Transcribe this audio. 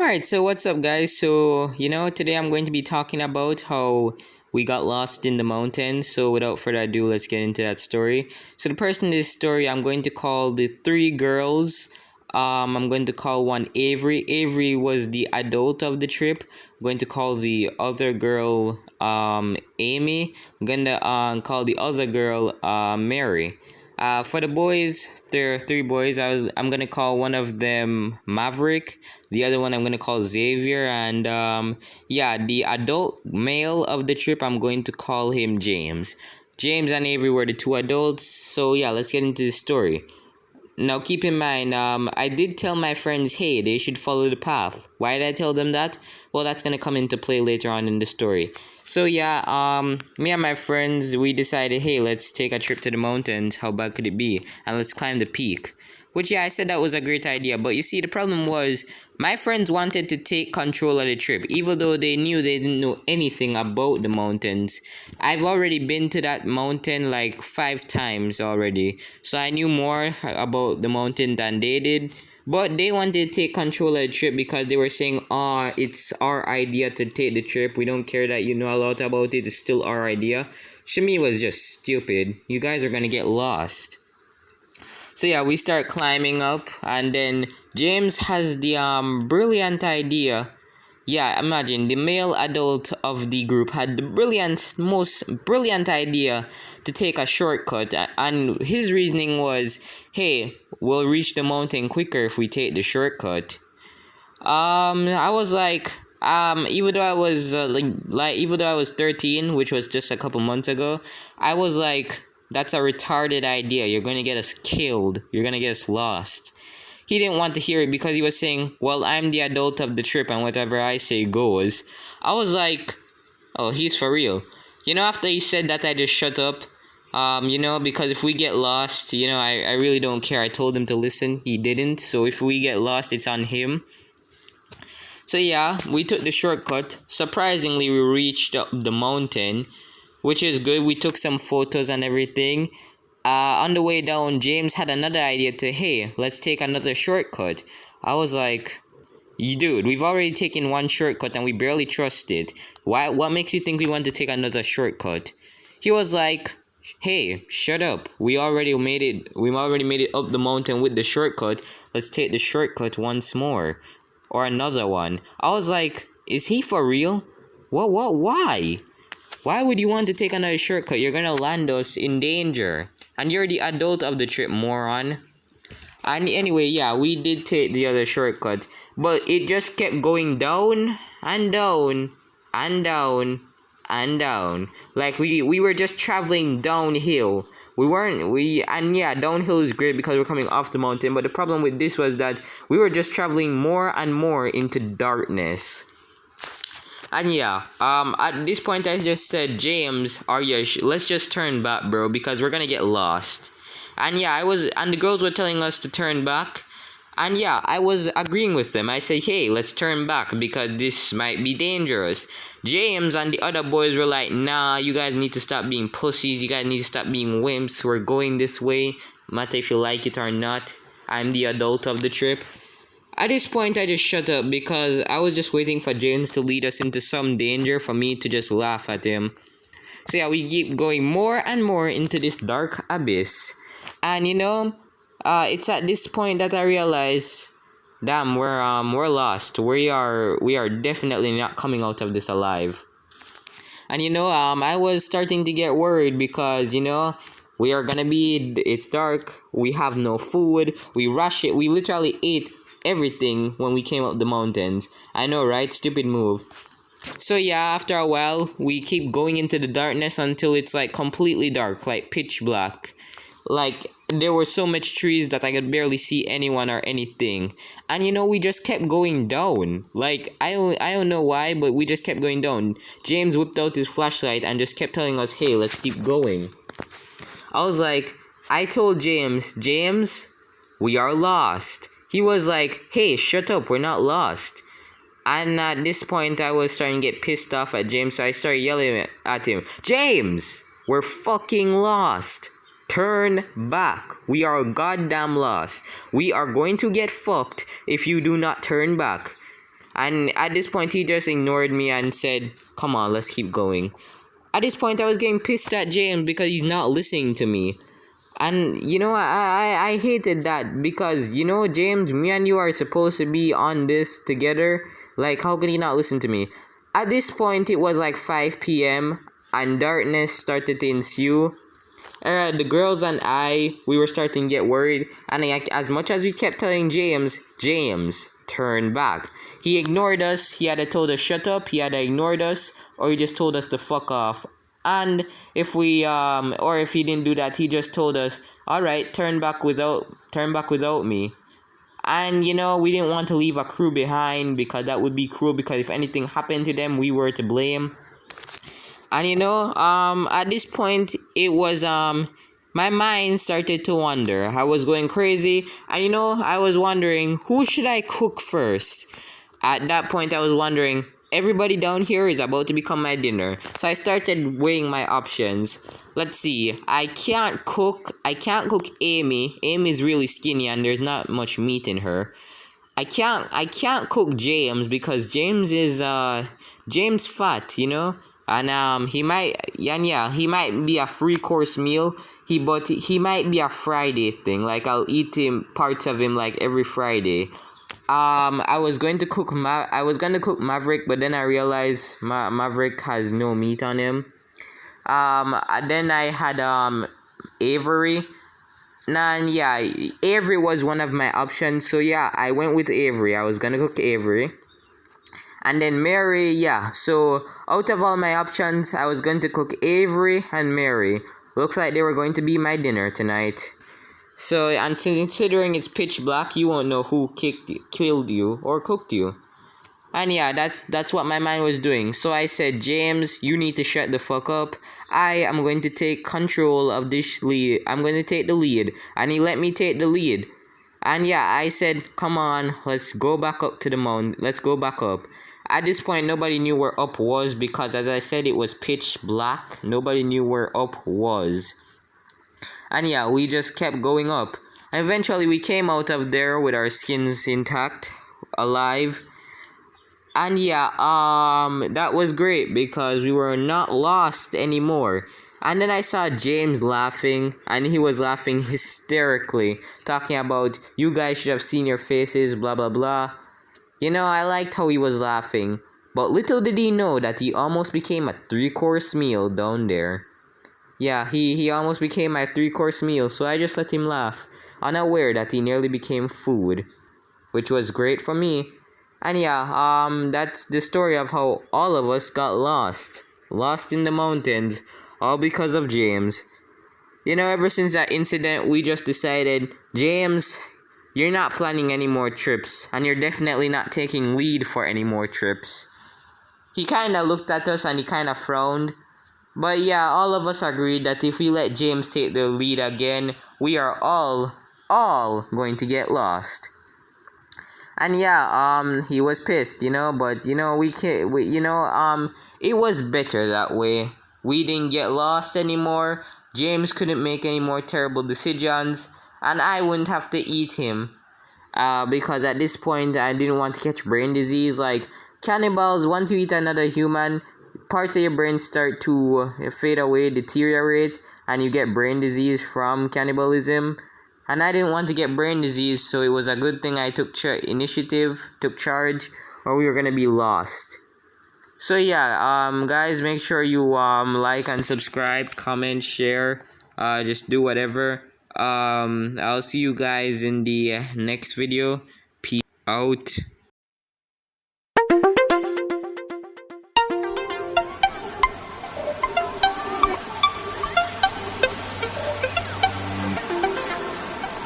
Alright, so what's up, guys? So, today I'm going to be talking about how we got lost in the mountains. So, without further ado, let's get into that story. So, the person in this story, I'm going to call the three girls. I'm going to call one Avery. Avery was the adult of the trip. I'm going to call the other girl, Amy. I'm going to call the other girl, Mary. For the boys, there are three boys. I'm gonna call one of them Maverick. The other one I'm gonna call Xavier, and the adult male of the trip I'm going to call him James. James and Avery were the two adults. So yeah, let's get into the story. Now keep in mind, I did tell my friends, hey, they should follow the path. Why did I tell them that? Well, that's gonna come into play later on in the story. So yeah, me and my friends, we decided, hey, let's take a trip to the mountains. How bad could it be? And let's climb the peak. Which, yeah, I said that was a great idea. But you see, the problem was, my friends wanted to take control of the trip, even though they knew they didn't know anything about the mountains. I've already been to that mountain like 5 times already. So I knew more about the mountain than they did. But they wanted to take control of the trip because they were saying, it's our idea to take the trip. We don't care that you know a lot about it. It's still our idea. Shimi was just stupid. You guys are gonna get lost. So yeah, we start climbing up, and then James has the brilliant idea. Yeah, imagine the male adult of the group had the most brilliant idea to take a shortcut, and his reasoning was, hey, we'll reach the mountain quicker if we take the shortcut. I was like, even though I was even though I was 13, which was just a couple months ago, I was like, that's a retarded idea. You're gonna get us killed. You're gonna get us lost. He didn't want to hear it because he was saying, well, I'm the adult of the trip and whatever I say goes. I was like, oh, he's for real. After he said that, I just shut up. Because if we get lost, I really don't care. I told him to listen. He didn't. So if we get lost, it's on him. So yeah, we took the shortcut. Surprisingly, we reached up the mountain, which is good. We took some photos and everything. On the way down, James had another idea to, hey, let's take another shortcut. I was like, dude, we've already taken one shortcut and we barely trust it. What makes you think we want to take another shortcut? He was like, hey, shut up. We already made it up the mountain with the shortcut. Let's take the shortcut once more. Or another one. I was like, is he for real? Why? Why would you want to take another shortcut? You're gonna land us in danger. And you're the adult of the trip, moron. And anyway, yeah, we did take the other shortcut. But it just kept going down and down and down and down. Like we were just traveling downhill. Downhill is great because we're coming off the mountain. But the problem with this was that we were just traveling more and more into darkness. And yeah, at this point I just said, James, let's just turn back, bro, because we're gonna get lost. And yeah, and the girls were telling us to turn back. And yeah, I was agreeing with them. I said, hey, let's turn back because this might be dangerous. James and the other boys were like, nah, you guys need to stop being pussies. You guys need to stop being wimps. We're going this way, no matter if you like it or not. I'm the adult of the trip. At this point, I just shut up because I was just waiting for James to lead us into some danger for me to just laugh at him. So yeah, we keep going more and more into this dark abyss. And it's at this point that I realize, damn, we're lost. We are definitely not coming out of this alive. And I was starting to get worried because it's dark. We have no food. We rush it. We literally ate everything when we came up the mountains. I know, right? Stupid move. So yeah, after a while, we keep going into the darkness until it's like completely dark, like pitch black. Like there were so much trees that I could barely see anyone or anything. And we just kept going down. Like I don't know why, but we just kept going down. James whipped out his flashlight and just kept telling us, hey, let's keep going. I told James, we are lost. He was like, hey, shut up, we're not lost. And at this point, I was starting to get pissed off at James, so I started yelling at him, James, we're fucking lost. Turn back. We are goddamn lost. We are going to get fucked if you do not turn back. And at this point, he just ignored me and said, "Come on, let's keep going." At this point, I was getting pissed at James because he's not listening to me. And I hated that because James, me and you are supposed to be on this together. Like, how could he not listen to me? At this point, it was like 5 p.m. and darkness started to ensue. The girls and we were starting to get worried, and as much as we kept telling James turned back. He ignored us. He had told us shut up. He had ignored us, or he just told us to fuck off. And if he didn't do that, he just told us, all right, turn back without me. And we didn't want to leave a crew behind because that would be cruel, because if anything happened to them, we were to blame. And at this point, it was my mind started to wander. I was going crazy, and I was wondering, who should I cook first? At that point, I was wondering, everybody down here is about to become my dinner. So I started weighing my options. Let's see. I can't cook Amy. Amy's really skinny and there's not much meat in her. I can't cook James because James is James fat, And he might be a 3-course meal. But he might be a Friday thing. Like, I'll eat parts of him like every Friday. I was going to cook Maverick, but then I realized Maverick has no meat on him. Then I had Avery. And yeah, Avery was one of my options. So yeah, I went with Avery. I was gonna cook Avery. And then Mary, yeah. So out of all my options, I was going to cook Avery and Mary. Looks like they were going to be my dinner tonight. So, and considering it's pitch black, you won't know who killed you or cooked you. And yeah, that's what my mind was doing. So I said, James, you need to shut the fuck up. I am going to take control of this lead. I'm going to take the lead. And he let me take the lead. And yeah, I said, come on, let's go back up to the mountain. Let's go back up. At this point, nobody knew where up was because, as I said, it was pitch black. Nobody knew where up was. And yeah, we just kept going up. And eventually, we came out of there with our skins intact, alive. And yeah, that was great because we were not lost anymore. And then I saw James laughing, and he was laughing hysterically, talking about, you guys should have seen your faces, blah, blah, blah. I liked how he was laughing, but little did he know that he almost became a 3-course meal down there. Yeah, he almost became my 3-course meal, so I just let him laugh, unaware that he nearly became food, which was great for me. And yeah, that's the story of how all of us got lost in the mountains, all because of James. Ever since that incident, we just decided, James, you're not planning any more trips, and you're definitely not taking lead for any more trips. He kind of looked at us and he kind of frowned. But yeah, all of us agreed that if we let James take the lead again, we are all going to get lost. And yeah, he was pissed, but it was better that way. We didn't get lost anymore. James couldn't make any more terrible decisions, and I wouldn't have to eat him. Because at this point, I didn't want to catch brain disease. Like, cannibals, once you eat another human, parts of your brain start to fade away, deteriorate, and you get brain disease from cannibalism. And I didn't want to get brain disease, so it was a good thing I took charge, or we were gonna be lost. So yeah, guys, make sure you like and subscribe, comment, share, just do whatever. I'll see you guys in the next video. Peace out.